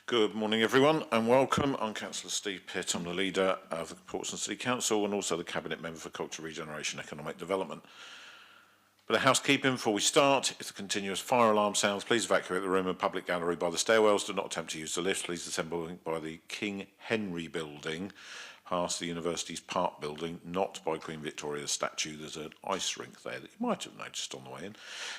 Good morning, everyone, and welcome. I'm Councillor Steve Pitt. I'm the leader of the Portsmouth City Council and also the Cabinet Member for Culture, Regeneration and Economic Development. But the housekeeping before we start, if the continuous fire alarm sounds, please evacuate the room and public gallery by the stairwells. Do not attempt to use the lifts. Please assemble by the King Henry building, past the University's Park building, not by Queen Victoria's statue. There's an ice rink there that you might have noticed on the way in.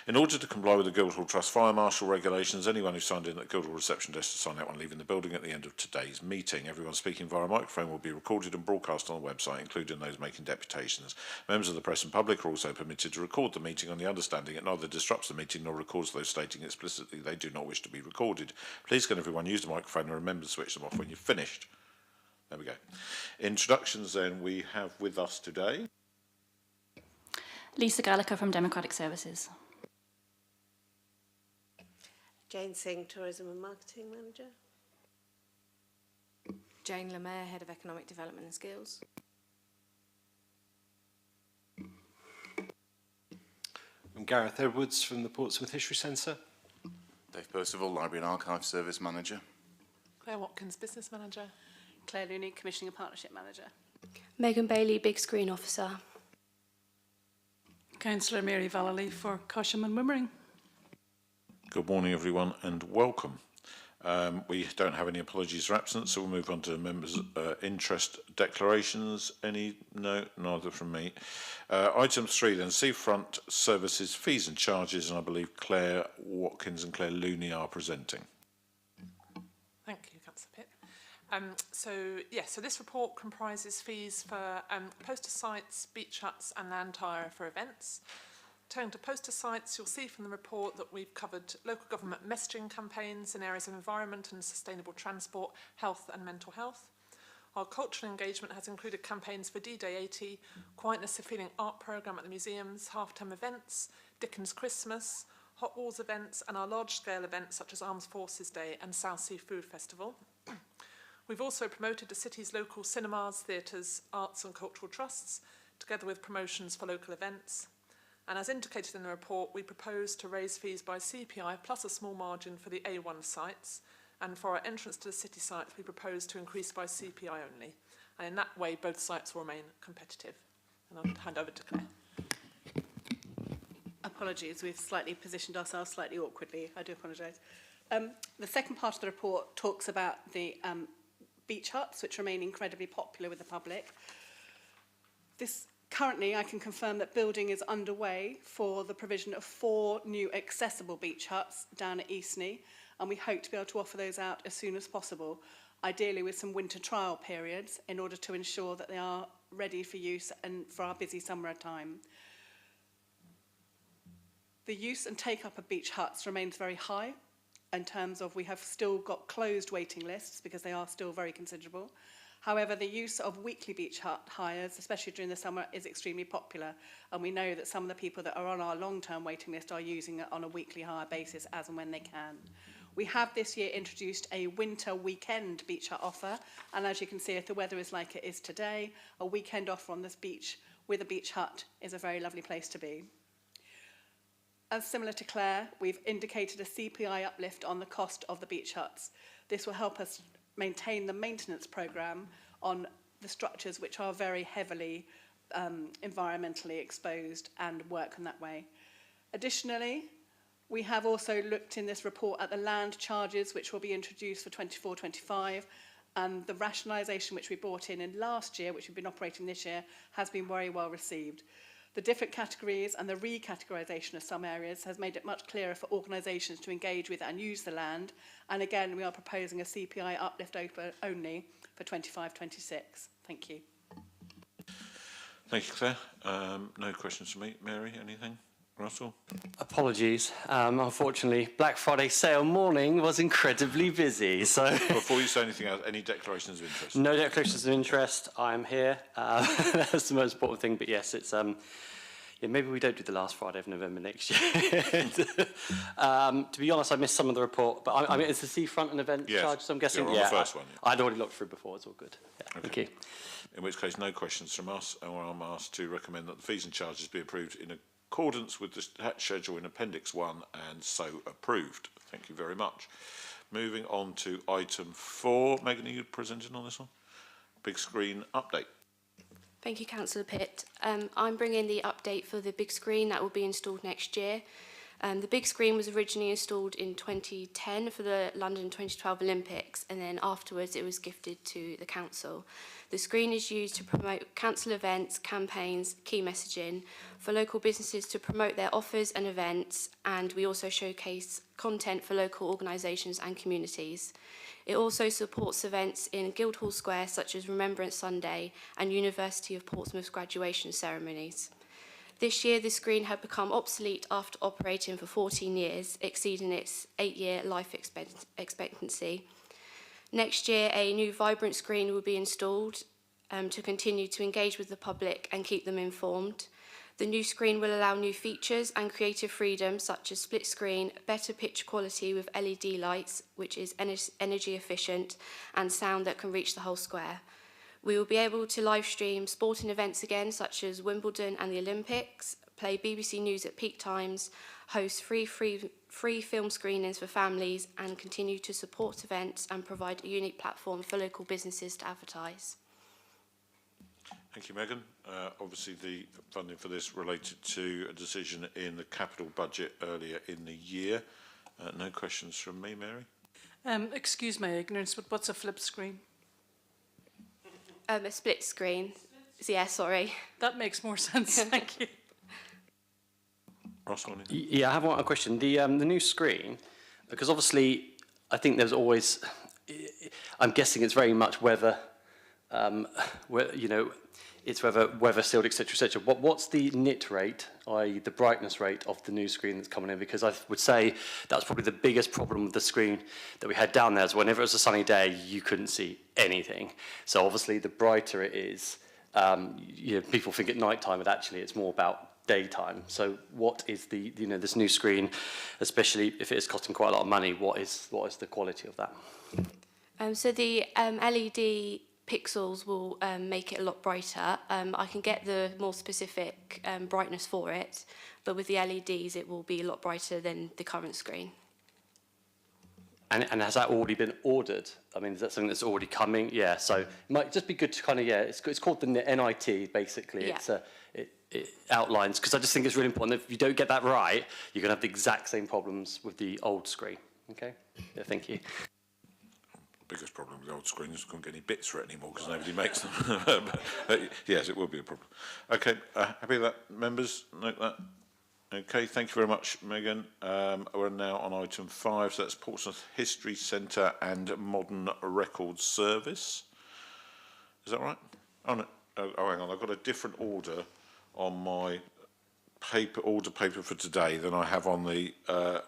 In order to comply with the Guildhall Trust Fire Marshal regulations, anyone who signed in at Guildhall reception desk to sign out when leaving the building at the end of today's meeting. Everyone speaking via a microphone will be recorded and broadcast on the website, including those making deputations. Members of the press and public are also permitted to record the meeting on the understanding it neither disrupts the meeting nor records those stating explicitly they do not wish to be recorded. Please can everyone use the microphone and remember to switch them off when you've finished. There we go. Introductions then, we have with us today Lisa Gallagher from Democratic Services. Jane Singh, Tourism and Marketing Manager. Jane Lemaire, Head of Economic Development and Skills. I'm Gareth Edwards from the Portsmouth History Centre. Dave Percival, Library and Archive Service Manager. Claire Watkins, Business Manager. Claire Looney, Commissioning and Partnership Manager. Megan Bailey, Big Screen Officer. Councillor Mary Vallely for Cosham and Wimmering. Good morning, everyone, and welcome. We don't have any apologies for absence, so we'll move on to members' interest declarations. Any? No, neither from me. Item 3 then, Seafront Services Fees and Charges, and I believe Claire Watkins and Claire Looney are presenting. Thank you, Councillor Pitt. So this report comprises fees for poster sites, beach huts and land hire for events. Turning to poster sites, you'll see from the report that we've covered local government messaging campaigns in areas of environment and sustainable transport, health and mental health. Our cultural engagement has included campaigns for D-Day 80, Quietness of Feeling art programme at the museums, half-term events, Dickens Christmas, Hot Walls events and our large-scale events such as Armed Forces Day and South Sea Food Festival. We've also promoted the city's local cinemas, theatres, arts and cultural trusts, together with promotions for local events. And as indicated in the report, we propose to raise fees by CPI plus a small margin for the A1 sites. And for our entrance to the city sites, we propose to increase by CPI only. And in that way, both sites will remain competitive. And I'll hand over to Claire. Apologies, we've slightly positioned ourselves slightly awkwardly. I do apologise. The second part of the report talks about the beach huts, which remain incredibly popular with the public. Currently, I can confirm that building is underway for the provision of 4 new accessible beach huts down at Eastney, and we hope to be able to offer those out as soon as possible, ideally with some winter trial periods in order to ensure that they are ready for use and for our busy summer time. The use and take-up of beach huts remains very high in terms of we have still got closed waiting lists because they are still very considerable. However, the use of weekly beach hut hires, especially during the summer, is extremely popular. And we know that some of the people that are on our long-term waiting list are using it on a weekly hire basis as and when they can. We have this year introduced a winter weekend beach hut offer. And as you can see, if the weather is like it is today, a weekend offer on this beach with a beach hut is a very lovely place to be. As similar to Claire, we've indicated a CPI uplift on the cost of the beach huts. This will help us maintain the maintenance programme on the structures which are very heavily environmentally exposed and work in that way. Additionally, we have also looked in this report at the land charges which will be introduced for 24-25, and the rationalisation which we brought in last year, which we've been operating this year, has been very well received. The different categories and the recategorisation of some areas has made it much clearer for organisations to engage with and use the land. And again, we are proposing a CPI uplift only for 25-26. Thank you. Thank you, Claire. No questions from me. Mary, anything? Russell? Apologies. Unfortunately, Black Friday sale morning was incredibly busy. So Before you say anything else, any declarations of interest? No declarations of interest. I am here. That's the most important thing. But yes, it's yeah, maybe we don't do the last Friday of November next year. To be honest, I missed some of the report. But I mean, it's the seafront and event charge. So I'm guessing. Yeah, on the first one. Yeah. I'd already looked through before. It's all good. Yeah, Okay. Thank you. In which case, no questions from us, and I'm asked to recommend that the fees and charges be approved in accordance with the schedule in Appendix 1, and so approved. Thank you very much. Moving on to item 4. Megan, are you presenting on this one? Big screen update. Thank you, Councillor Pitt. I'm bringing the update for the big screen that will be installed next year. The big screen was originally installed in 2010 for the London 2012 Olympics, and then afterwards it was gifted to the council. The screen is used to promote council events, campaigns, key messaging, for local businesses to promote their offers and events, and we also showcase content for local organisations and communities. It also supports events in Guildhall Square such as Remembrance Sunday and University of Portsmouth's graduation ceremonies. This year, the screen had become obsolete after operating for 14 years, exceeding its 8-year life expectancy. Next year, a new vibrant screen will be installed to continue to engage with the public and keep them informed. The new screen will allow new features and creative freedom such as split screen, better picture quality with LED lights, which is energy efficient, and sound that can reach the whole square. We will be able to live stream sporting events again, such as Wimbledon and the Olympics, play BBC News at peak times, host free film screenings for families, and continue to support events and provide a unique platform for local businesses to advertise. Thank you, Megan. Obviously, the funding for this related to a decision in the capital budget earlier in the year. No questions from me, Mary? Excuse my ignorance, but what's a flip screen? A split screen. Yeah, sorry. That makes more sense. Thank you. Ross, on it? Yeah, I have a question. The new screen, because obviously I think there's always, I'm guessing it's very much weather, you know, it's weather sealed, etc., etc. What's the nit rate, i.e. the brightness rate of the new screen that's coming in? Because I would say that's probably the biggest problem with the screen that we had down there, is whenever it was a sunny day, you couldn't see anything. So obviously the brighter it is, you know, people think at night time, but actually it's more about daytime. So what is the, you know, this new screen, especially if it is costing quite a lot of money, what is the quality of that? So the LED pixels will make it a lot brighter. I can get the more specific brightness for it, but with the LEDs it will be a lot brighter than the current screen. And has that already been ordered? I mean, is that something that's already coming? Yeah, so it might just be good to kind of, yeah, it's called the NIT, basically. Yeah. It outlines, because I just think it's really important that if you don't get that right, you're going to have the exact same problems with the old screen. Okay? Yeah, thank you. Biggest problem with the old screen is we couldn't get any bits for it anymore because nobody makes them. But, yes, it will be a problem. Okay, happy with that, members? Note that. Okay, thank you very much, Megan. We're now on item 5, so that's Portsmouth History Centre and Modern Records Service. Is that right? Oh, no. Oh, hang on, I've got a different order on my order paper for today than I have on the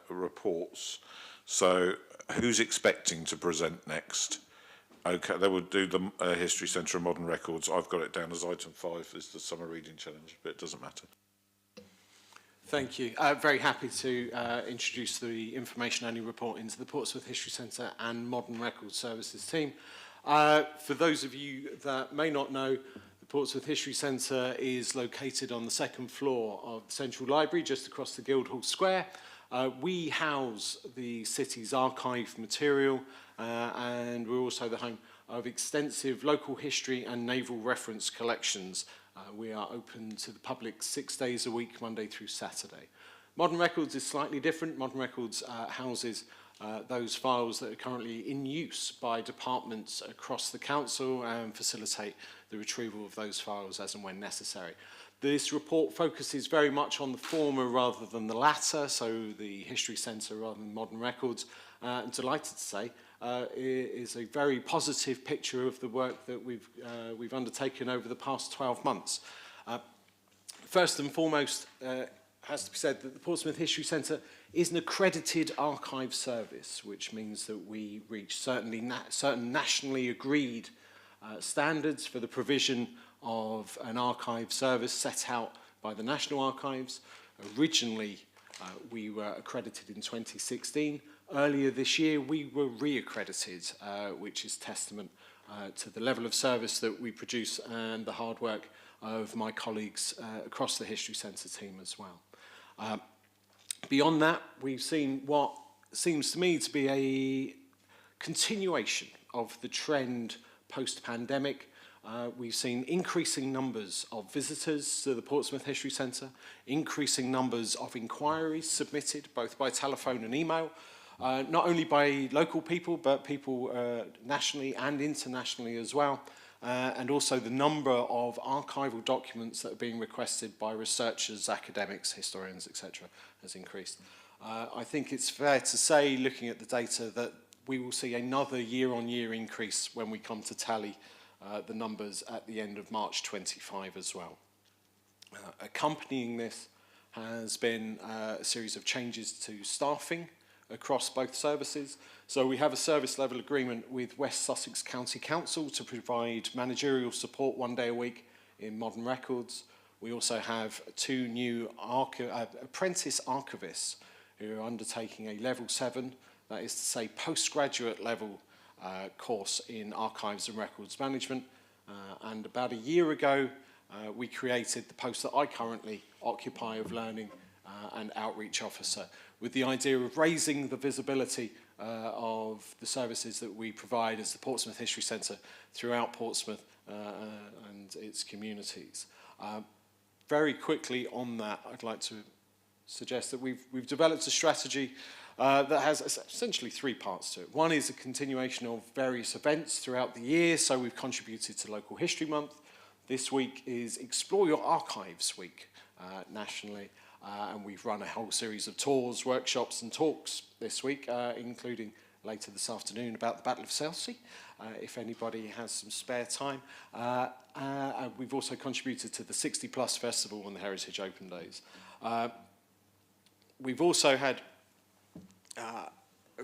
reports. So, who's expecting to present next? Okay, they will do the History Centre and Modern Records. I've got it down as item 5. It's the summer reading challenge, but it doesn't matter. Thank you. Very happy to introduce the information-only report into the Portsmouth History Centre and Modern Records Services team. For those of you that may not know, the Portsmouth History Centre is located on the 2nd floor of the Central Library, just across the Guildhall Square. We house the city's archive material, and we're also the home of extensive local history and naval reference collections. We are open to the public 6 days a week, Monday through Saturday. Modern Records is slightly different. Modern Records houses those files that are currently in use by departments across the council and facilitate the retrieval of those files as and when necessary. This report focuses very much on the former rather than the latter, so the History Centre rather than Modern Records. I'm delighted to say is a very positive picture of the work that we've undertaken over the past 12 months. First and foremost, has to be said that the Portsmouth History Centre is an accredited archive service, which means that we reach certain nationally agreed standards for the provision of an archive service set out by the National Archives. Originally, we were accredited in 2016. Earlier this year, we were re-accredited, which is testament to the level of service that we produce and the hard work of my colleagues across the History Centre team as well. Beyond that, we've seen what seems to me to be continuation of the trend post-pandemic. We've seen increasing numbers of visitors to the Portsmouth History Centre, increasing numbers of inquiries submitted both by telephone and email, not only by local people, but people nationally and internationally as well. And also the number of archival documents that are being requested by researchers, academics, historians, etc. has increased. I think it's fair to say, looking at the data, that we will see another year-on-year increase when we come to tally the numbers at the end of March 25 as well. Accompanying this has been a series of changes to staffing across both services. So we have a service level agreement with West Sussex County Council to provide managerial support 1 day a week in modern records. We also have 2 new apprentice archivists who are undertaking a level 7, that is to say postgraduate level course in archives and records management. And about a year ago, we created the post that I currently occupy of learning and outreach officer, with the idea of raising the visibility of the services that we provide as the Portsmouth History Centre throughout Portsmouth and its communities. Very quickly on that, I'd like to suggest that we've developed a strategy that has essentially 3 parts to it. One is a continuation of various events throughout the year, so we've contributed to Local History Month. This week is Explore Your Archives Week nationally, and we've run a whole series of tours, workshops and talks this week, including later this afternoon about the Battle of Selsey, if anybody has some spare time. We've also contributed to the 60 Plus Festival on the Heritage Open Days. We've also had a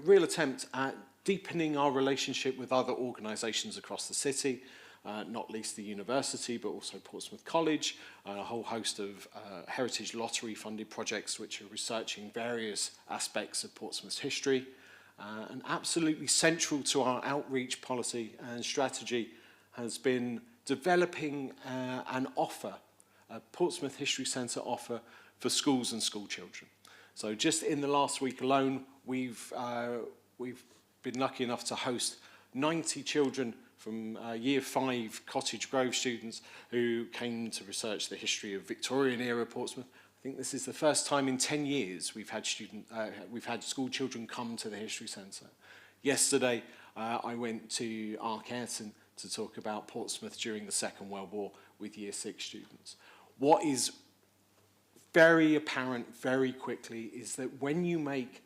real attempt at deepening our relationship with other organisations across the city, not least the university, but also Portsmouth College, and a whole host of Heritage Lottery funded projects which are researching various aspects of Portsmouth's history. And absolutely central to our outreach policy and strategy has been developing an offer, a Portsmouth History Centre offer for schools and school children. So just in the last week alone, we've been lucky enough to host 90 children from Year 5 Cottage Grove students who came to research the history of Victorian era Portsmouth. I think this is the first time in 10 years we've had school children come to the History Centre. Yesterday, I went to Ark Ayrton to talk about Portsmouth during the Second World War with Year 6 students. What is very apparent very quickly is that when you make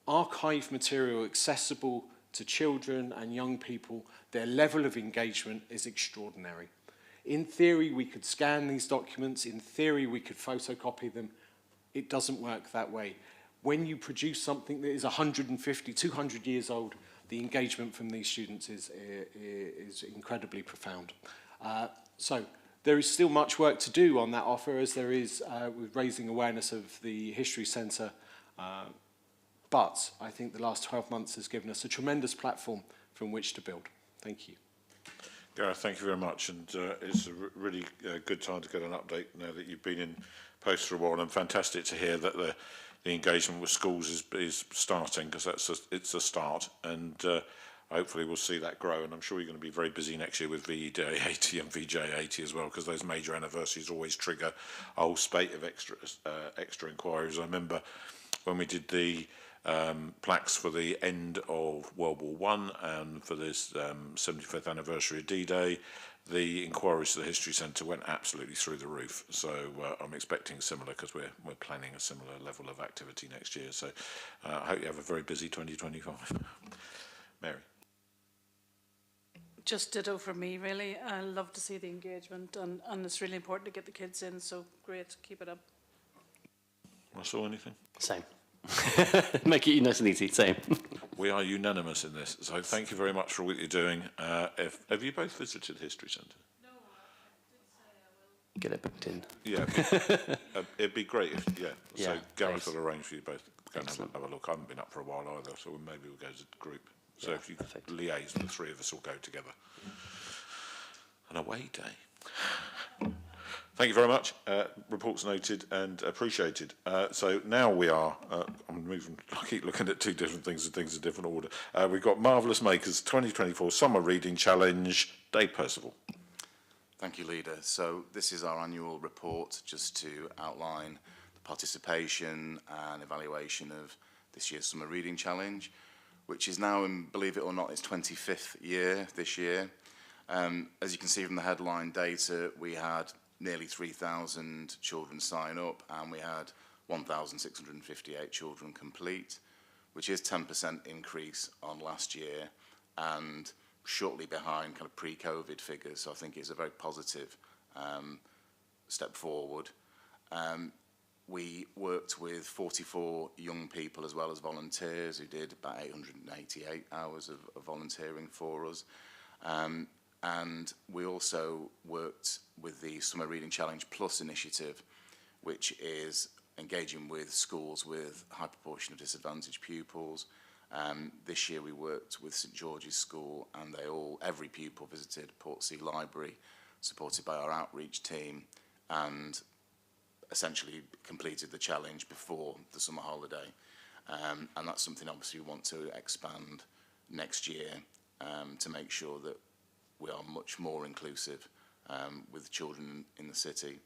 archive material accessible to children and young people, their level of engagement is extraordinary. In theory, we could scan these documents. In theory, we could photocopy them. It doesn't work that way. When you produce something that is 150, 200 years old, the engagement from these students is incredibly profound. So there is still much work to do on that offer, as there is with raising awareness of the History Centre. But I think the last 12 months has given us a tremendous platform from which to build. Thank you. Gareth, thank you very much, and it's a really good time to get an update now that you've been in post for a while, and fantastic to hear that the engagement with schools is starting, because it's a start, and hopefully we'll see that grow, and I'm sure you're going to be very busy next year with VED 80 and VJ 80 as well, because those major anniversaries always trigger a whole spate of extra inquiries. I remember when we did the plaques for the end of World War I and for this 75th anniversary of D-Day, the inquiries to the History Centre went absolutely through the roof. So I'm expecting similar, because we're planning a similar level of activity next year. So I hope you have a very busy 2025. Mary. Just ditto for me, really. I love to see the engagement, and it's really important to get the kids in, so great, keep it up. Russell, anything? Same. Make it nice and easy, same. We are unanimous in this, so thank you very much for what you're doing. Have you both visited the History Centre? No, I did say I will. Get it booked in. Yeah, it'd be great if, yeah. So Yeah, Gareth please. will arrange for you both to go and have a look. I haven't been up for a while either, so maybe we'll go as a group. So Yeah, if you perfect. liaise, the 3 of us will go together. An away day. Thank you very much. Reports noted and appreciated. So now we are, I'm moving, I keep looking at two different things and things in different order. We've got Marvellous Makers 2024 Summer Reading Challenge. Dave Percival. Thank you, Leader. So this is our annual report just to outline the participation and evaluation of this year's Summer Reading Challenge, which is now, in, believe it or not, its 25th year this year. As you can see from the headline data, we had nearly 3,000 children sign up and we had 1,658 children complete, which is 10% increase on last year and shortly behind kind of pre-COVID figures. So I think it's a very positive step forward. We worked with 44 young people as well as volunteers who did about 888 hours of volunteering for us. And we also worked with the Summer Reading Challenge Plus initiative, which is engaging with schools with high proportion of disadvantaged pupils. This year we worked with St George's School and every pupil visited Portsea Library, supported by our outreach team, and essentially completed the challenge before the summer holiday. And that's something obviously we want to expand next year to make sure that we are much more inclusive with children in the city.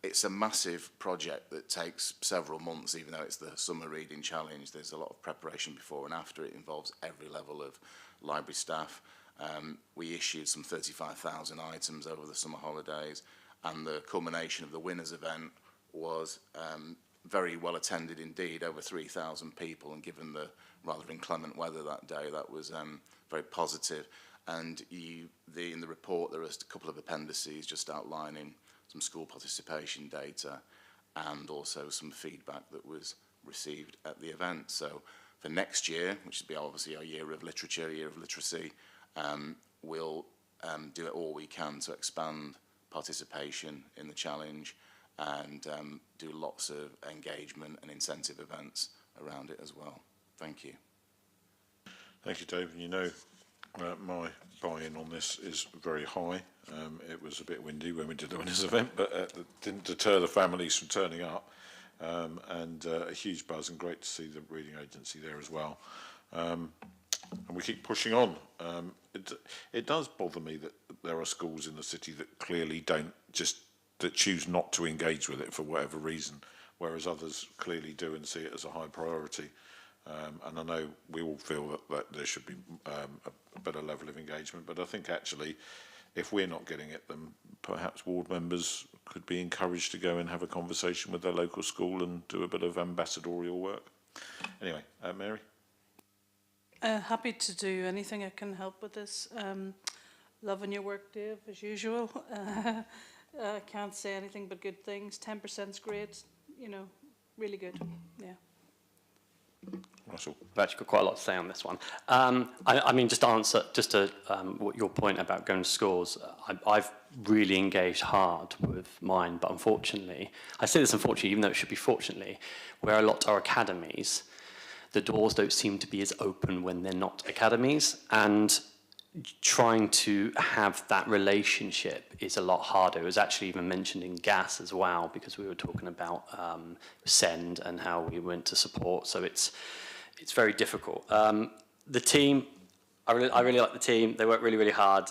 It's a massive project that takes several months, even though it's the Summer Reading Challenge. There's a lot of preparation before and after. It involves every level of library staff. We issued some 35,000 items over the summer holidays, and the culmination of the winners event was very well attended indeed, over 3,000 people, and given the rather inclement weather that day, that was very positive. And in the report there are a couple of appendices just outlining some school participation data and also some feedback that was received at the event. So for next year, which will be obviously our year of literature, year of literacy, we'll do it all we can to expand participation in the challenge and do lots of engagement and incentive events around it as well. Thank you. Thank you, Dave. You know, my buy-in on this is very high. It was a bit windy when we did the winners event, but it didn't deter the families from turning up. And a huge buzz, and great to see the reading agency there as well. And we keep pushing on. It does bother me that there are schools in the city that clearly that choose not to engage with it for whatever reason, whereas others clearly do and see it as a high priority. And I know we all feel that there should be a better level of engagement, but I think actually if we're not getting it, then perhaps ward members could be encouraged to go and have a conversation with their local school and do a bit of ambassadorial work. Anyway, Mary? Happy to do anything I can help with this. Loving your work, Dave, as usual. Can't say anything but good things. 10%'s great, you know, really good, yeah. Russell. I've actually got quite a lot to say on this one. I mean, just to what your point about going to schools, I've really engaged hard with mine, but unfortunately, I say this unfortunately, even though it should be fortunately, where a lot are academies, the doors don't seem to be as open when they're not academies, and trying to have that relationship is a lot harder. It was actually even mentioned in gas as well, because we were talking about SEND and how we went to support, so it's very difficult. The team, I really like the team. They work really, really hard.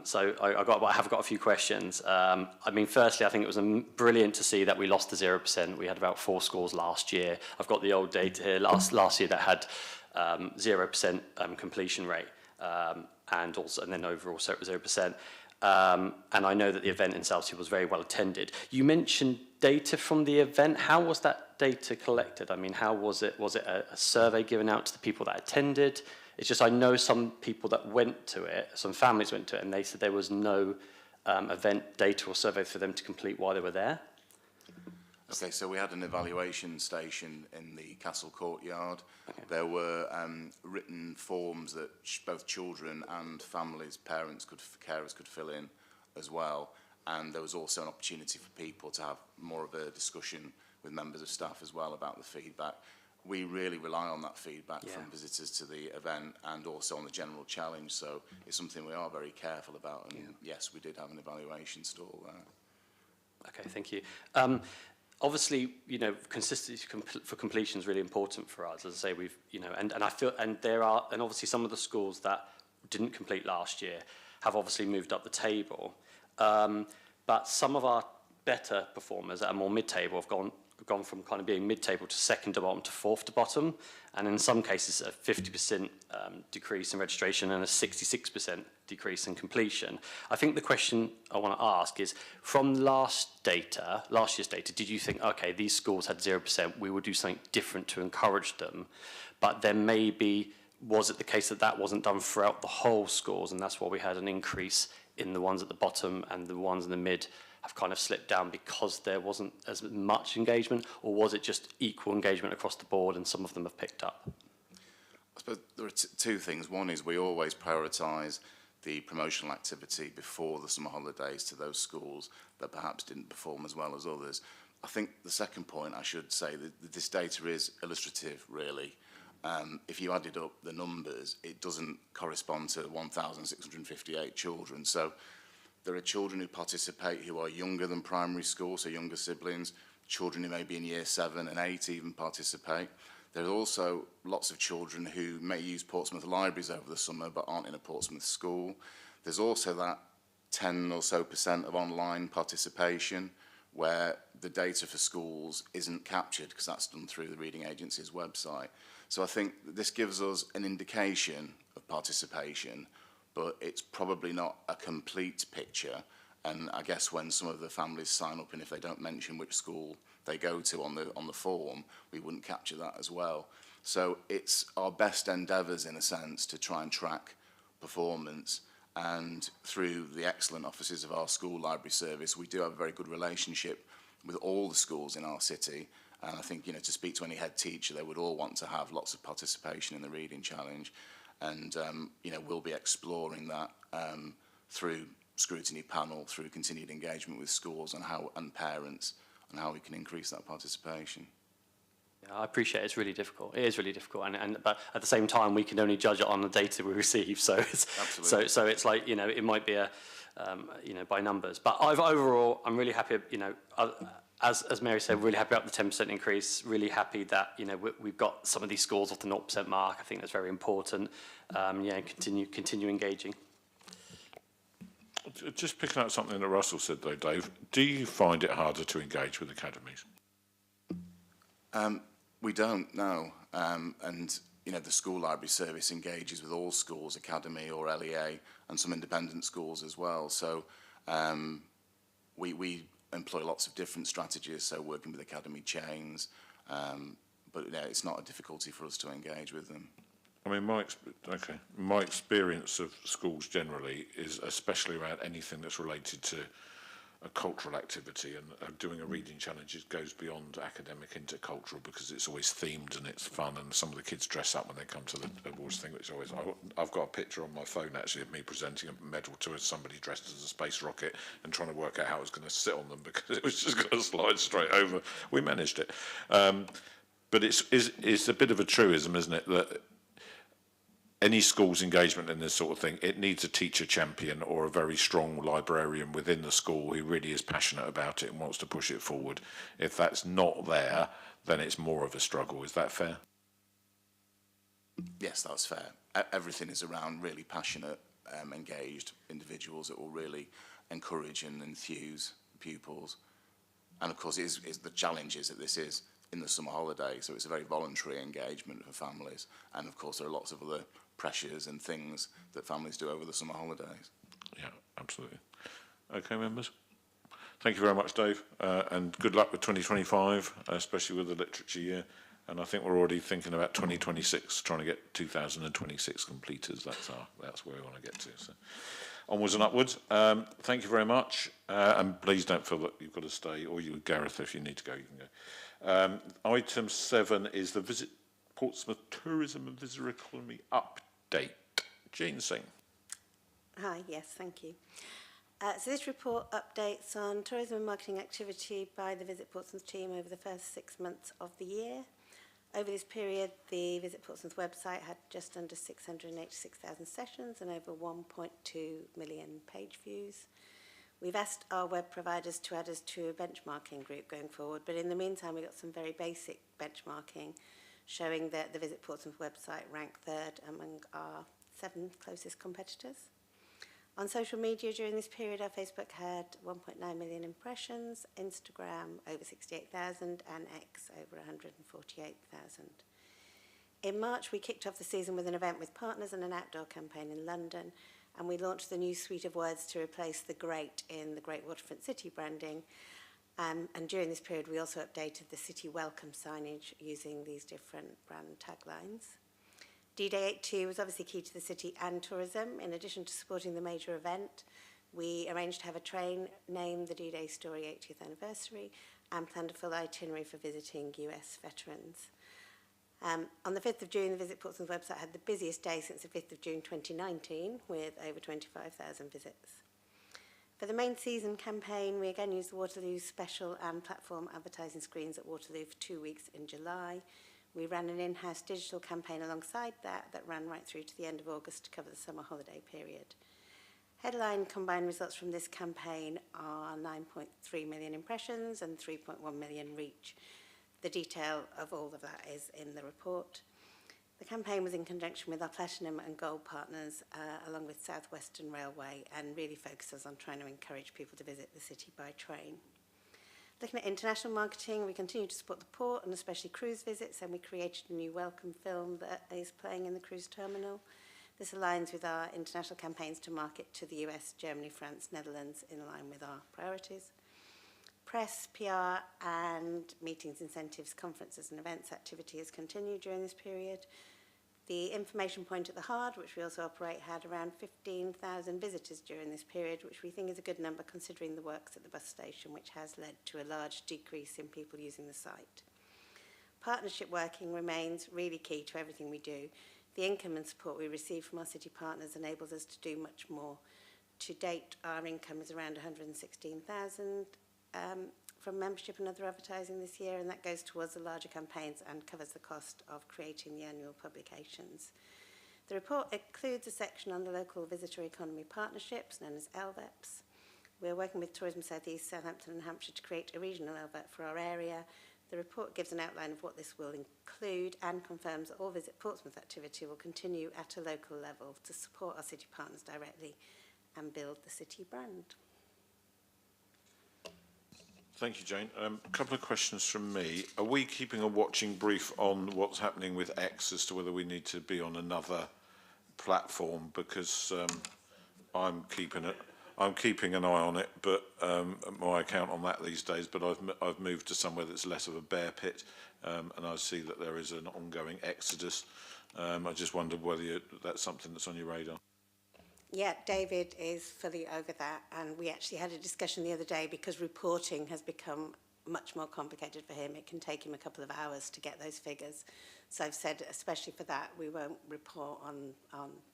So I have got a few questions. I mean, firstly, I think it was brilliant to see that we lost the 0%. We had about 4 scores last year. I've got the old data here. Last year that had 0% completion rate, and then overall so it was 0%. And I know that the event in Southsea was very well attended. You mentioned data from the event. How was that data collected? I mean, how was it? Was it a survey given out to the people that attended? It's just I know some people that went to it, some families went to it, and they said there was no event data or survey for them to complete while they were there. Okay, so we had an evaluation station in the castle courtyard. Okay. There were written forms that both children and families, parents, carers could fill in as well. And there was also an opportunity for people to have more of a discussion with members of staff as well about the feedback. We really rely on that feedback from visitors to the event and also on the general challenge. So it's something we are very careful about. And yes, we did have an evaluation stall there. Okay, thank you. Obviously, you know, consistency for completion is really important for us. As I say, we've, you know, and I feel, and there are, and obviously some of the schools that didn't complete last year have obviously moved up the table. But some of our better performers that are more mid-table have gone from kind of being mid-table to second to bottom to fourth to bottom, and in some cases a 50% decrease in registration and a 66% decrease in completion. I think the question I want to ask is, from last year's data, did you think, okay, these schools had 0%, we will do something different to encourage them, but then maybe was it the case that that wasn't done throughout the whole schools, and that's why we had an increase in the ones at the bottom and the ones in the mid have kind of slipped down because there wasn't as much engagement, or was it just equal engagement across the board and some of them have picked up? I suppose there are two things. One is we always prioritise the promotional activity before the summer holidays to those schools that perhaps didn't perform as well as others. I think the second point I should say that this data is illustrative, really. If you added up the numbers, it doesn't correspond to 1,658 children. So there are children who participate who are younger than primary school, so younger siblings, children who may be in year 7 and 8 even participate. There are also lots of children who may use Portsmouth libraries over the summer but aren't in a Portsmouth school. There's also that 10% or so of online participation where the data for schools isn't captured because that's done through the Reading Agency's website. So I think this gives us an indication of participation, but it's probably not a complete picture. And I guess when some of the families sign up and if they don't mention which school they go to on the form, we wouldn't capture that as well. So it's our best endeavours, in a sense, to try and track performance. And through the excellent offices of our school library service, we do have a very good relationship with all the schools in our city. And I think, you know, to speak to any head teacher, they would all want to have lots of participation in the reading challenge. And, you know, we'll be exploring that through scrutiny panel, through continued engagement with schools and parents, and how we can increase that participation. Yeah, I appreciate it's really difficult. It is really difficult, but at the same time, we can only judge it on the data we receive. So it's so it's like, you know, it might be a you know, by numbers. But overall, I'm really happy. You know, as Mary said, really happy about the 10% increase. Really happy that, you know, we've got some of these schools off the 0% mark. I think that's very important. Yeah, continue engaging. Just picking up something that Russell said though, Dave, do you find it harder to engage with academies? We don't, no. And, you know, the school library service engages with all schools, academy or LEA, and some independent schools as well. So we employ lots of different strategies, so working with academy chains, but yeah, it's not a difficulty for us to engage with them. I mean, my experience of schools generally is especially around anything that's related to a cultural activity, and doing a reading challenge goes beyond academic into cultural because it's always themed and it's fun, and some of the kids dress up when they come to the awards thing, which always, I've got a picture on my phone actually of me presenting a medal to somebody dressed as a space rocket and trying to work out how it was going to sit on them because it was just going to slide straight over. We managed it. But it's a bit of a truism, isn't it, that any school's engagement in this sort of thing, it needs a teacher champion or a very strong librarian within the school who really is passionate about it and wants to push it forward. If that's not there, then it's more of a struggle. Is that fair? Yes, that's fair. Everything is around really passionate, engaged individuals that will really encourage and enthuse pupils. And of course, the challenge is that this is in the summer holiday, so it's a very voluntary engagement for families. And of course, there are lots of other pressures and things that families do over the summer holidays. Yeah, absolutely. Okay, members. Thank you very much, Dave, and good luck with 2025, especially with the literature year. And I think we're already thinking about 2026, trying to get 2026 completers. That's where we want to get to. So, onwards and upwards. Thank you very much, and please don't feel that you've got to stay, or you, Gareth, if you need to go, you can go. Item 7 is the Portsmouth Tourism and Visitor Economy update. Jean Singh. Hi, yes, thank you. So this report updates on tourism and marketing activity by the Visit Portsmouth team over the first 6 months of the year. Over this period, the Visit Portsmouth website had just under 686,000 sessions and over 1.2 million page views. We've asked our web providers to add us to a benchmarking group going forward, but in the meantime we've got some very basic benchmarking showing that the Visit Portsmouth website ranked third among our 7 closest competitors. On social media during this period, our Facebook had 1.9 million impressions, Instagram over 68,000 and X over 148,000. In March, we kicked off the season with an event with partners and an outdoor campaign in London, and we launched the new suite of words to replace the great in the Great Waterfront City branding. And during this period, we also updated the city welcome signage using these different brand taglines. D-Day 82 was obviously key to the city and tourism. In addition to supporting the major event, we arranged to have a train named the D-Day Story 80th Anniversary and planned a full itinerary for visiting US veterans. On the 5th of June, the Visit Portsmouth website had the busiest day since the 5th of June 2019, with over 25,000 visits. For the main season campaign, we again used the Waterloo special and platform advertising screens at Waterloo for 2 weeks in July. We ran an in-house digital campaign alongside that ran right through to the end of August to cover the summer holiday period. Headline combined results from this campaign are 9.3 million impressions and 3.1 million reach. The detail of all of that is in the report. The campaign was in conjunction with our Platinum and Gold partners, along with South Western Railway, and really focuses on trying to encourage people to visit the city by train. Looking at international marketing, we continue to support the port and especially cruise visits, and we created a new welcome film that is playing in the cruise terminal. This aligns with our international campaigns to market to the US, Germany, France, Netherlands, in line with our priorities. Press, PR and meetings, incentives, conferences and events activity has continued during this period. The information point at the Hard, which we also operate, had around 15,000 visitors during this period, which we think is a good number considering the works at the bus station, which has led to a large decrease in people using the site. Partnership working remains really key to everything we do. The income and support we receive from our city partners enables us to do much more. To date, our income is around 116,000 from membership and other advertising this year, and that goes towards the larger campaigns and covers the cost of creating the annual publications. The report includes a section on the local visitor economy partnerships, known as LVEPs. We're working with Tourism South East, Southampton and Hampshire to create a regional LVEP for our area. The report gives an outline of what this will include and confirms that all Visit Portsmouth activity will continue at a local level to support our city partners directly and build the city brand. Thank you, Jane. A couple of questions from me. Are we keeping a watching brief on what's happening with X as to whether we need to be on another platform? Because I'm keeping an eye on it, but my account on that these days. But I've moved to somewhere that's less of a bear pit, and I see that there is an ongoing exodus. I just wondered whether that's something that's on your radar. Yeah, David is fully over that, and we actually had a discussion the other day because reporting has become much more complicated for him. It can take him a couple of hours to get those figures. So I've said, especially for that, we won't report on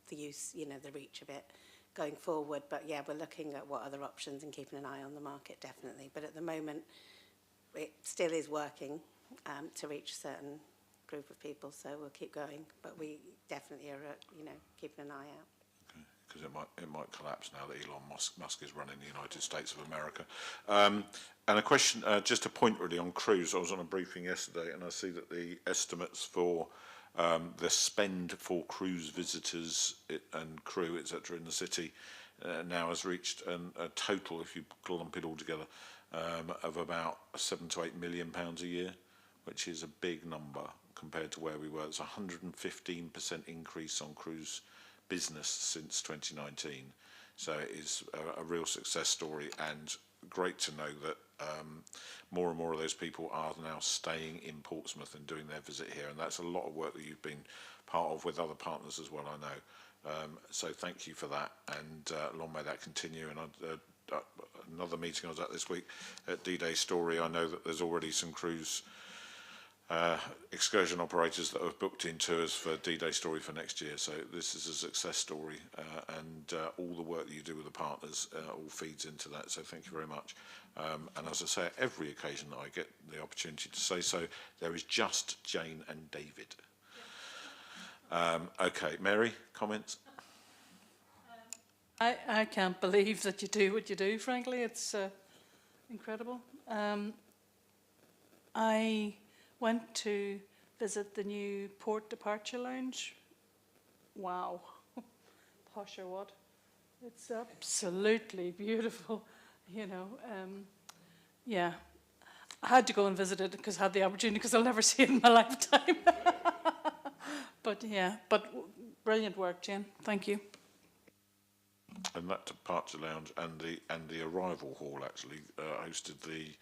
the use, the reach of it going forward. But yeah, we're looking at what other options and keeping an eye on the market, definitely. But at the moment, it still is working to reach a certain group of people, so we'll keep going. But we definitely are, keeping an eye out. Because it might collapse now that Elon Musk is running the United States of America. And a question, just a point really on cruise. I was on a briefing yesterday and I see that the estimates for the spend for cruise visitors and crew, etc., in the city now has reached a total, if you lump it all together, of about £7 to £8 million a year, which is a big number compared to where we were. It's a 115% increase on cruise business since 2019, so it is a real success story, and great to know that more and more of those people are now staying in Portsmouth and doing their visit here, and that's a lot of work that you've been part of with other partners as well, I know. So thank you for that, and long may that continue. And another meeting I was at this week at D-Day Story, I know that there's already some cruise excursion operators that have booked in tours for D-Day Story for next year. So this is a success story, and all the work that you do with the partners all feeds into that. So thank you very much. And as I say, at every occasion that I get the opportunity to say so, there is just Jane and David. Okay, Mary, comments? I can't believe that you do what you do, frankly. It's incredible. I went to visit the new Port Departure Lounge. Wow. Posh or what? It's absolutely beautiful, you know. Yeah. I had to go and visit it because I had the opportunity, because I'll never see it in my lifetime. But yeah, but brilliant work, Jen. Thank you. And that departure lounge and the arrival hall actually hosted the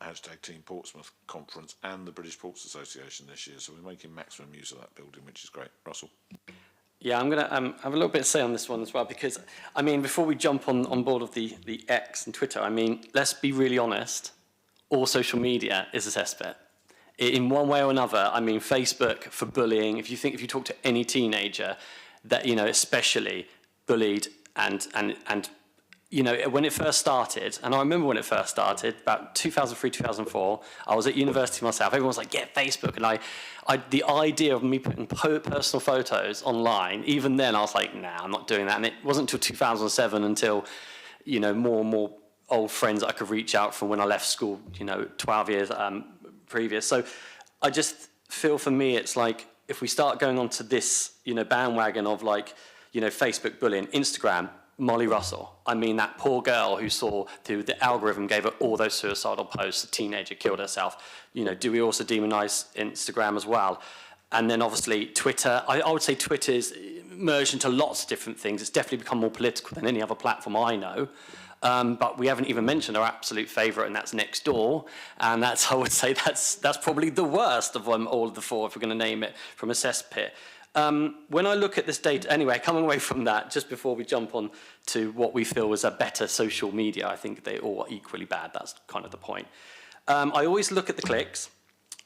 hashtag Team Portsmouth conference and the British Ports Association this year. So we're making maximum use of that building, which is great. Russell. Yeah, I'm going to have a little bit to say on this one as well, because, I mean, before we jump on board of the X and Twitter, I mean, let's be really honest, all social media is a cesspit. In one way or another, I mean, Facebook for bullying, if you talk to any teenager, that, you know, especially bullied and you know, when it first started, and I remember when it first started, about 2003, 2004, I was at university myself. Everyone was like, get Facebook. And the idea of me putting personal photos online, even then I was like, nah, I'm not doing that. And it wasn't until 2007 until, you know, more and more old friends that I could reach out from when I left school, you know, 12 years previous. So I just feel, for me, it's like, if we start going on to this, you know, bandwagon of, like, you know, Facebook bullying, Instagram, Molly Russell. I mean, that poor girl who saw through the algorithm gave her all those suicidal posts, a teenager killed herself. You know, do we also demonize Instagram as well? And then obviously Twitter. I would say Twitter's merged into lots of different things. It's definitely become more political than any other platform I know. But we haven't even mentioned our absolute favourite, and that's Nextdoor. And that's, I would say, that's probably the worst of all of the four, if we're going to name it, from a cesspit. When I look at this data, anyway, coming away from that, just before we jump on to what we feel was a better social media, I think they all are equally bad. That's kind of the point. I always look at the clicks.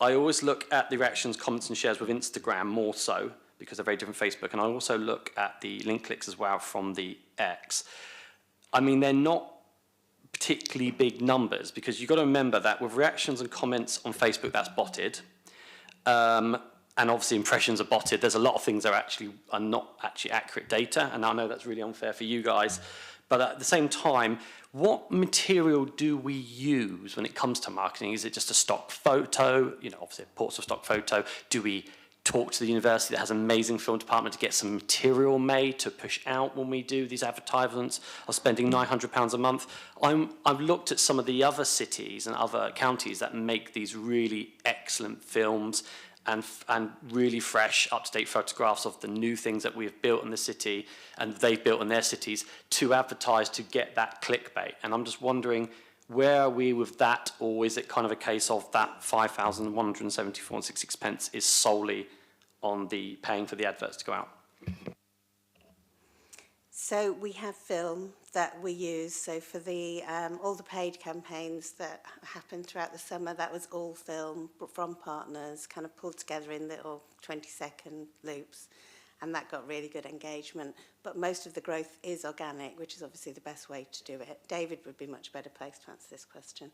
I always look at the reactions, comments and shares with Instagram more so, because they're very different from Facebook. And I also look at the link clicks as well from the X. I mean, they're not particularly big numbers, because you've got to remember that with reactions and comments on Facebook, that's botted. And obviously impressions are botted. There's a lot of things that are not actually accurate data, and I know that's really unfair for you guys. But at the same time, what material do we use when it comes to marketing? Is it just a stock photo? You know, obviously a Portsmouth stock photo. Do we talk to the university that has an amazing film department to get some material made to push out when we do these advertisements of spending £900 a month? I've looked at some of the other cities and other counties that make these really excellent films and really fresh, up-to-date photographs of the new things that we've built in the city and they've built in their cities to advertise to get that clickbait. And I'm just wondering, where are we with that, or is it kind of a case of that 5,174.66 pence is solely on the paying for the adverts to go out? So we have film that we use. So for the all the paid campaigns that happened throughout the summer, that was all film from partners, kind of pulled together in little 20-second loops, and that got really good engagement. But most of the growth is organic, which is obviously the best way to do it. David would be much better placed to answer this question.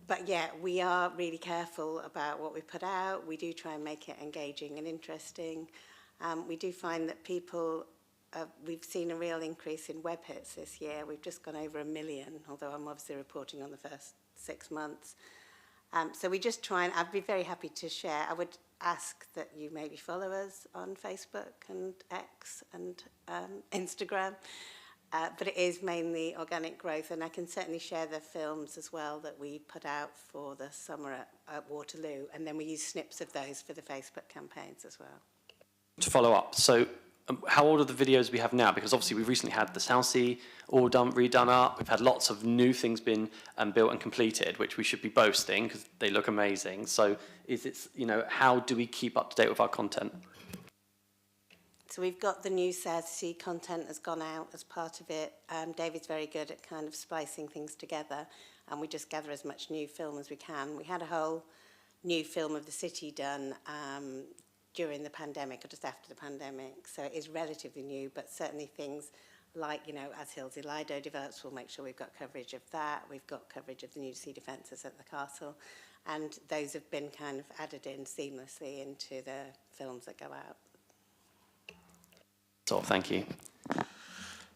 But yeah, we are really careful about what we put out. We do try and make it engaging and interesting. We do find that people, we've seen a real increase in web hits this year. We've just gone over 1 million, although I'm obviously reporting on the first 6 months. So we just try, and I'd be very happy to share. I would ask that you maybe follow us on Facebook and X and Instagram. But it is mainly organic growth, and I can certainly share the films as well that we put out for the summer at Waterloo, and then we use snips of those for the Facebook campaigns as well. To follow up, so how old are the videos we have now? Because obviously we've recently had the Southsea all redone up. We've had lots of new things been built and completed, which we should be boasting because they look amazing. So is it, you know, how do we keep up to date with our content? So we've got the new Southsea content has gone out as part of it. David's very good at kind of splicing things together, and we just gather as much new film as we can. We had a whole new film of the city done during the pandemic, or just after the pandemic, so it is relatively new, but certainly things like, you know, as Hillsy Lido develops, we'll make sure we've got coverage of that. We've got coverage of the new sea defences at the castle, and those have been kind of added in seamlessly into the films that go out. So thank you.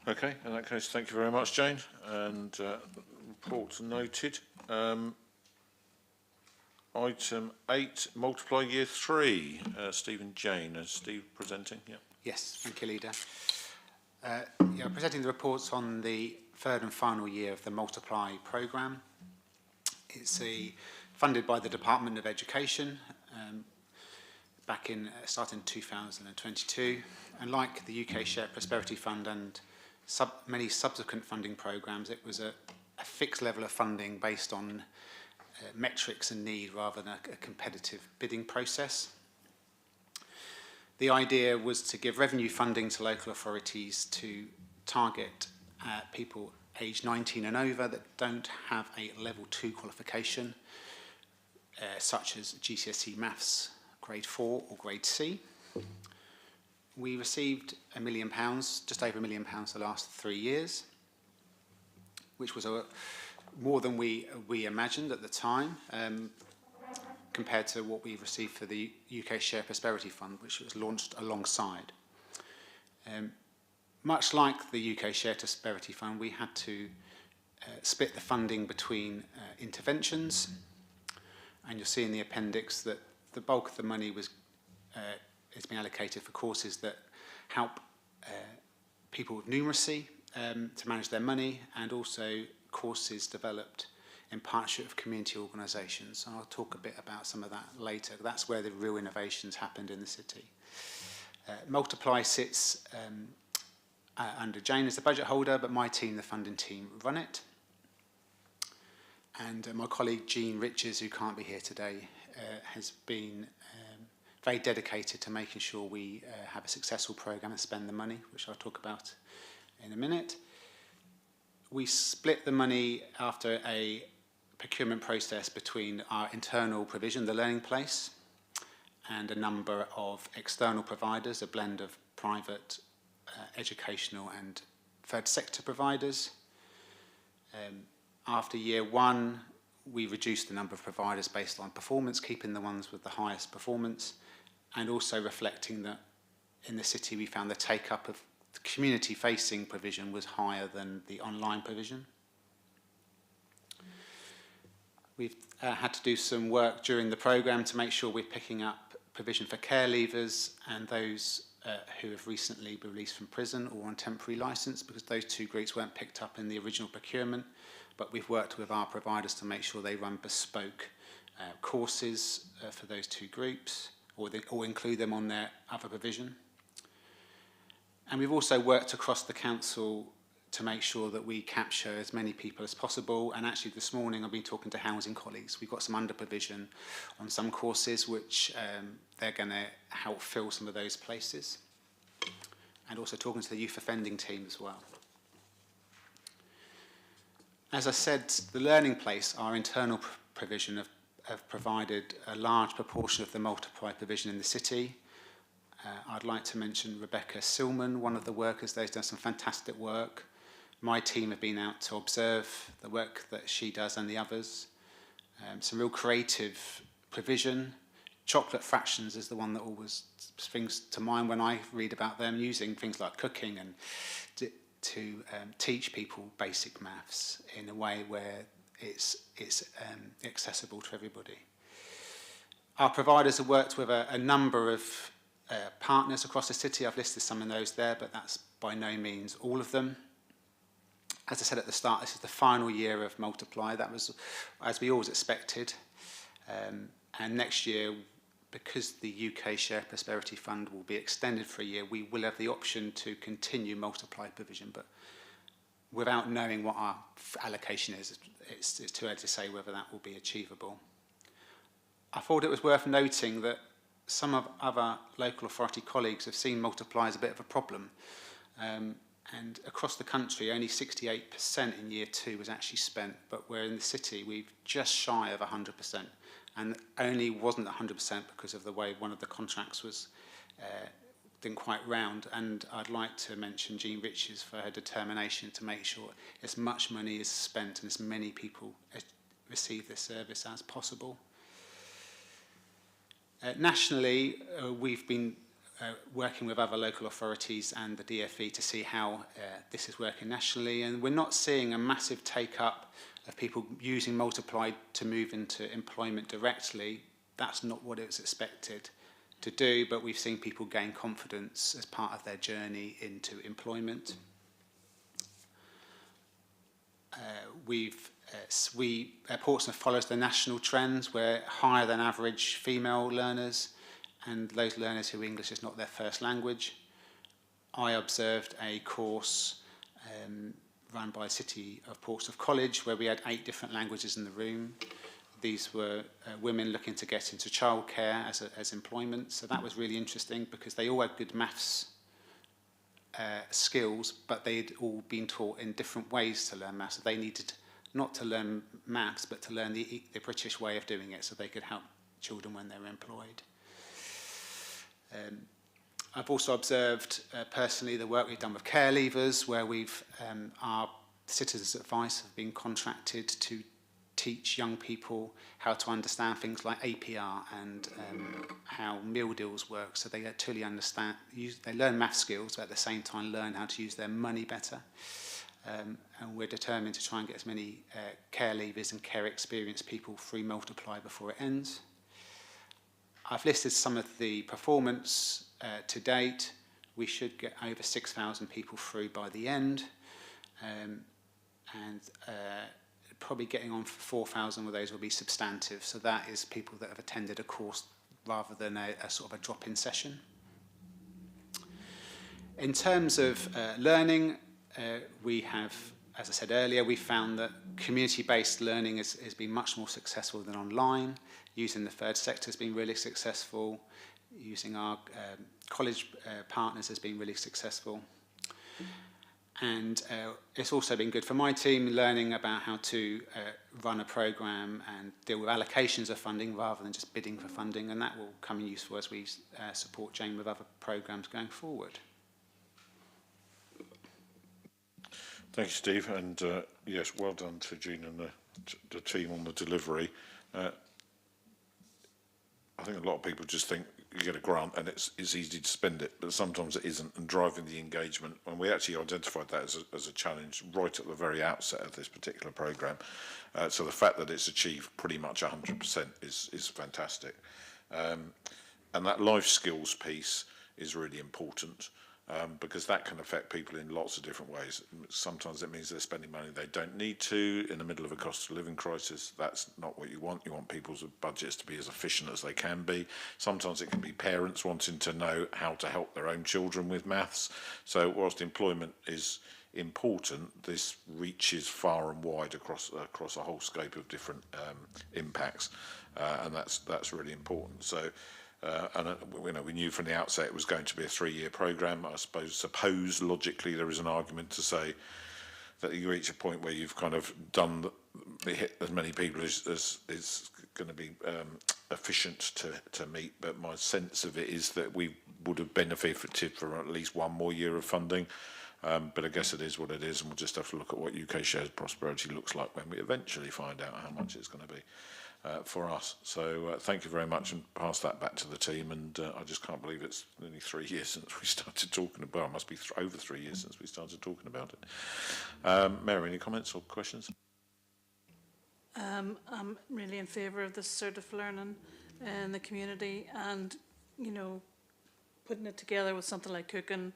Okay, in that case, thank you very much, Jane. And reports noted. Item 8, multiply year 3. Steve and Jane. Is Steve presenting? Yeah. Yes, thank you, Leader. Yeah, presenting the reports on the third and final year of the Multiply programme. It's funded by the Department of Education back in starting in 2022, and like the UK Shared Prosperity Fund and many subsequent funding programmes, it was a fixed level of funding based on metrics and need rather than a competitive bidding process. The idea was to give revenue funding to local authorities to target people aged 19 and over that don't have a level 2 qualification, such as GCSE Maths grade 4 or grade C. We received £1 million, just over £1 million the last 3 years, which was more than we imagined at the time, compared to what we received for the UK Share Prosperity Fund, which was launched alongside. Much like the UK Share Prosperity Fund, we had to split the funding between interventions, and you'll see in the appendix that the bulk of the money is being allocated for courses that help people with numeracy to manage their money, and also courses developed in partnership with community organisations. And I'll talk a bit about some of that later. That's where the real innovations happened in the city. Multiply sits under Jane as the budget holder, but my team, the funding team, run it. And my colleague Jean Riches, who can't be here today, has been very dedicated to making sure we have a successful programme and spend the money, which I'll talk about in a minute. We split the money after a procurement process between our internal provision, the Learning Place, and a number of external providers, a blend of private, educational and third sector providers. After year 1, we reduced the number of providers based on performance, keeping the ones with the highest performance, and also reflecting that in the city we found the take-up of the community-facing provision was higher than the online provision. We've had to do some work during the programme to make sure we're picking up provision for care leavers and those who have recently been released from prison or on temporary licence, because those two groups weren't picked up in the original procurement, but we've worked with our providers to make sure they run bespoke courses for those two groups, or include them on their other provision. And we've also worked across the council to make sure that we capture as many people as possible. And actually this morning I've been talking to housing colleagues. We've got some under provision on some courses which they're going to help fill some of those places. And also talking to the youth offending team as well. As I said, the Learning Place, our internal provision, have provided a large proportion of the Multiply provision in the city. I'd like to mention Rebecca Silman, one of the workers there, has done some fantastic work. My team have been out to observe the work that she does and the others. Some real creative provision. Chocolate Fractions is the one that always springs to mind when I read about them, using things like cooking and to teach people basic maths in a way where it's accessible to everybody. Our providers have worked with a number of partners across the city. I've listed some of those there, but that's by no means all of them. As I said at the start, this is the final year of Multiply. That was as we always expected. And next year, because the UK Share Prosperity Fund will be extended for a year, we will have the option to continue Multiply provision, but without knowing what our allocation is, it's too early to say whether that will be achievable. I thought it was worth noting that some of other local authority colleagues have seen Multiply as a bit of a problem. And across the country, only 68% in year 2 was actually spent, but we're in the city, we're just shy of 100%. And only wasn't 100% because of the way one of the contracts was didn't quite round. And I'd like to mention Jean Riches for her determination to make sure as much money is spent and as many people receive this service as possible. Nationally, we've been working with other local authorities and the DFE to see how this is working nationally, and we're not seeing a massive take-up of people using Multiply to move into employment directly. That's not what it was expected to do, but we've seen people gain confidence as part of their journey into employment. Portsmouth follows the national trends where higher than average female learners and those learners who English is not their first language. I observed a course run by City of Portsmouth College where we had 8 different languages in the room. These were women looking to get into childcare as employment, so that was really interesting because they all had good maths skills, but they'd all been taught in different ways to learn maths. So they needed not to learn maths, but to learn the British way of doing it so they could help children when they were employed. I've also observed personally the work we've done with care leavers, where our Citizens Advice have been contracted to teach young people how to understand things like APR and how meal deals work, so they truly understand. They learn math skills, but at the same time learn how to use their money better. And we're determined to try and get as many care leavers and care experienced people through Multiply before it ends. I've listed some of the performance to date. We should get over 6,000 people through by the end, and probably getting on for 4,000 of those will be substantive. So that is people that have attended a course rather than a sort of a drop-in session. In terms of learning, we have, as I said earlier, we found that community-based learning has been much more successful than online. Using the third sector has been really successful. Using our college partners has been really successful. And it's also been good for my team learning about how to run a programme and deal with allocations of funding rather than just bidding for funding, and that will come in useful as we support Jane with other programmes going forward. Thank you, Steve, and yes, well done to Jean and the team on the delivery. I think a lot of people just think you get a grant and it's easy to spend it, but sometimes it isn't, and driving the engagement. And we actually identified that as a challenge right at the very outset of this particular programme. So the fact that it's achieved pretty much 100% is fantastic. And that life skills piece is really important. Because that can affect people in lots of different ways. Sometimes it means they're spending money they don't need to in the middle of a cost of living crisis. That's not what you want. You want people's budgets to be as efficient as they can be. Sometimes it can be parents wanting to know how to help their own children with maths. So whilst employment is important, this reaches far and wide across a whole scope of different impacts, and that's really important. So. We knew from the outset it was going to be a 3-year programme. I suppose logically there is an argument to say that you reach a point where you've kind of hit as many people as is going to be efficient to meet. But my sense of it is that we would have benefited from at least 1 more year of funding. But I guess it is what it is, and we'll just have to look at what UK Shared Prosperity looks like when we eventually find out how much it's going to be. For us. So thank you very much, and pass that back to the team. And I just can't believe it's nearly 3 years since we started talking about it. It must be over 3 years since we started talking about it. Mary, any comments or questions? I'm really in favour of this sort of learning in the community, and, you know, putting it together with something like cooking.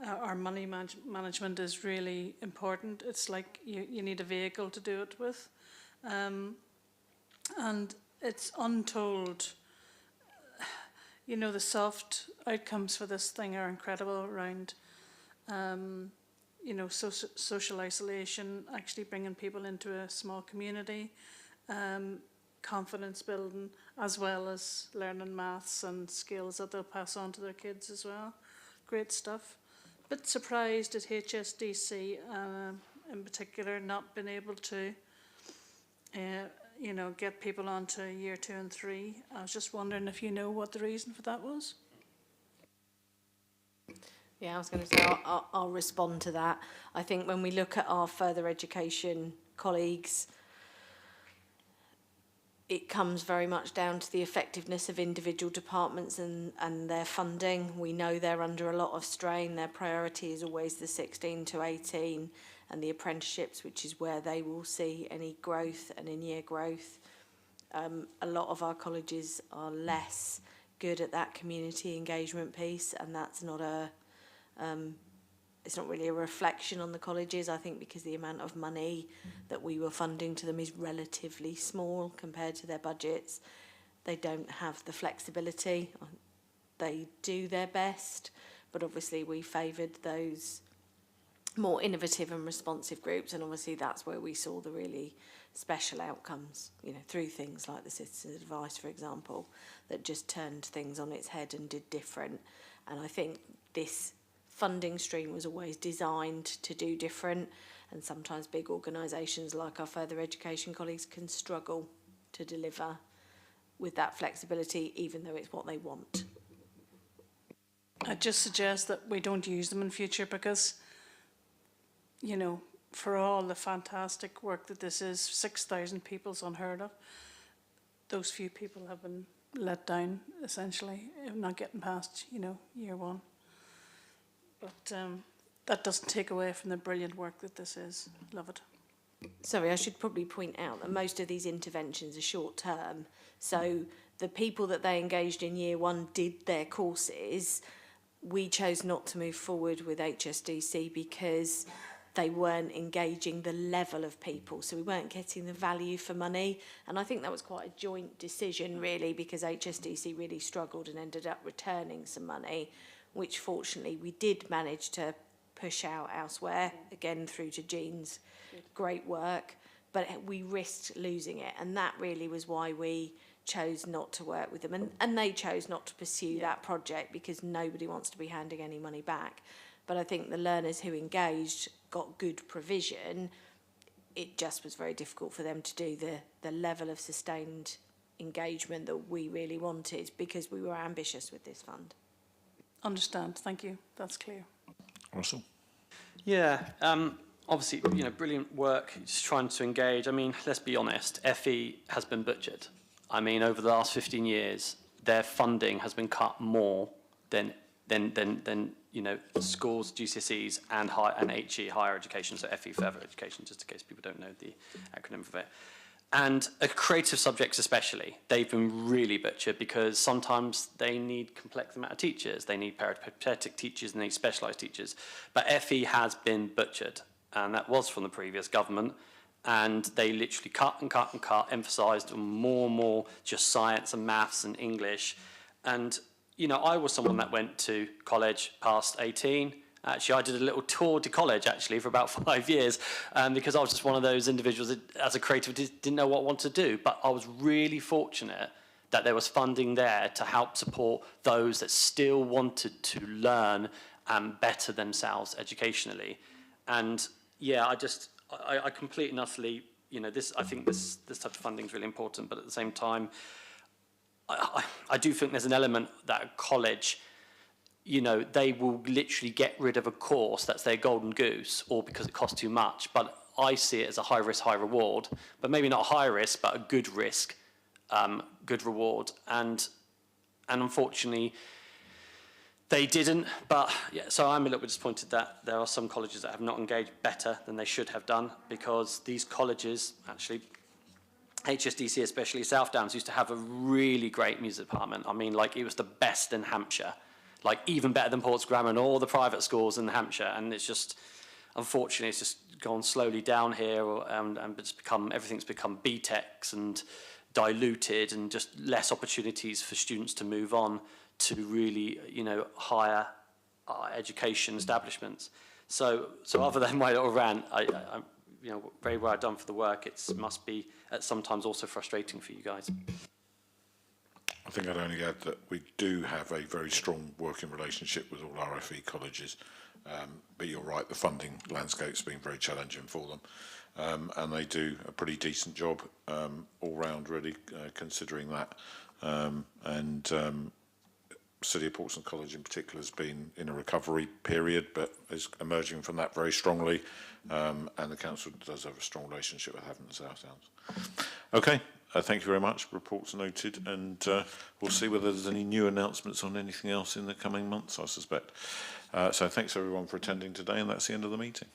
Our money management is really important. It's like you need a vehicle to do it with. And it's untold. You know, the soft outcomes for this thing are incredible around, you know, social isolation, actually bringing people into a small community, confidence building, as well as learning maths and skills that they'll pass on to their kids as well. Great stuff. Bit surprised at HSDC in particular not being able to you know, get people onto year 2 and 3. I was just wondering if you know what the reason for that was. Yeah, I was going to say I'll respond to that. I think when we look at our further education colleagues, it comes very much down to the effectiveness of individual departments and their funding. We know they're under a lot of strain. Their priority is always the 16 to 18 and the apprenticeships, which is where they will see any growth and in-year growth. A lot of our colleges are less good at that community engagement piece, and that's not it's not really a reflection on the colleges, I think, because the amount of money that we were funding to them is relatively small compared to their budgets. They don't have the flexibility. They do their best, but obviously we favoured those more innovative and responsive groups, and obviously that's where we saw the really special outcomes, you know, through things like the citizens' advice, for example, that just turned things on its head and did different. And I think this funding stream was always designed to do different, and sometimes big organisations like our further education colleagues can struggle to deliver with that flexibility, even though it's what they want. I just suggest that we don't use them in future because, you know, for all the fantastic work that this is, 6,000 people's unheard of. Those few people have been let down, essentially, not getting past, you know, year one. But that doesn't take away from the brilliant work that this is. Love it. Sorry, I should probably point out that most of these interventions are short term. So the people that they engaged in year one did their courses. We chose not to move forward with HSDC because they weren't engaging the level of people, so we weren't getting the value for money. And I think that was quite a joint decision, really, because HSDC really struggled and ended up returning some money, which fortunately we did manage to push out elsewhere, again through to Jean's great work, but we risked losing it, and that really was why we chose not to work with them, and they chose not to pursue that project because nobody wants to be handing any money back. But I think the learners who engaged got good provision. It just was very difficult for them to do the level of sustained engagement that we really wanted because we were ambitious with this fund. Understand. Thank you. That's clear. Russell? Yeah, obviously, you know, brilliant work, just trying to engage. I mean, let's be honest, FE has been butchered. I mean, over the last 15 years, their funding has been cut more than you know, schools, GCSEs, and HE, higher education, so FE, further education, just in case people don't know the acronym for it. And creative subjects especially, they've been really butchered because sometimes they need complex amount of teachers, they need peripatetic teachers, and they need specialised teachers. But FE has been butchered, and that was from the previous government, and they literally cut and cut and cut, emphasised on more and more just science and maths and English. And you know, I was someone that went to college past 18. Actually, I did a little tour to college, actually, for about 5 years, because I was just one of those individuals that, as a creative, didn't know what I wanted to do. But I was really fortunate that there was funding there to help support those that still wanted to learn and better themselves educationally. And, yeah, I completely and utterly, you know, I think this type of funding is really important, but at the same time, I do think there's an element that a college, you know, they will literally get rid of a course that's their golden goose, or because it costs too much. But I see it as a high risk, high reward, but maybe not a high risk, but a good risk, good reward. And unfortunately, they didn't. But yeah, so I'm a little bit disappointed that there are some colleges that have not engaged better than they should have done, because these colleges actually, HSDC especially, South Downs used to have a really great music department. I mean, like, it was the best in Hampshire, like even better than Ports Grammar and all the private schools in Hampshire. And it's just, unfortunately, it's just gone slowly down here, and it's become, everything's become BTECs and diluted, and just less opportunities for students to move on to really, you know, higher education establishments. So other than my little rant, I'm, you know, very well done for the work. It must be sometimes also frustrating for you guys. I think I'd only add that we do have a very strong working relationship with all our FE colleges, but you're right, the funding landscape's been very challenging for them, and they do a pretty decent job all round, really, considering that. City of Portsmouth College in particular has been in a recovery period, but is emerging from that very strongly, and the council does have a strong relationship with Havant and South Downs. Okay, Thank you very much. Reports noted, and we'll see whether there's any new announcements on anything else in the coming months, I suspect. So thanks everyone for attending today, and that's the end of the meeting.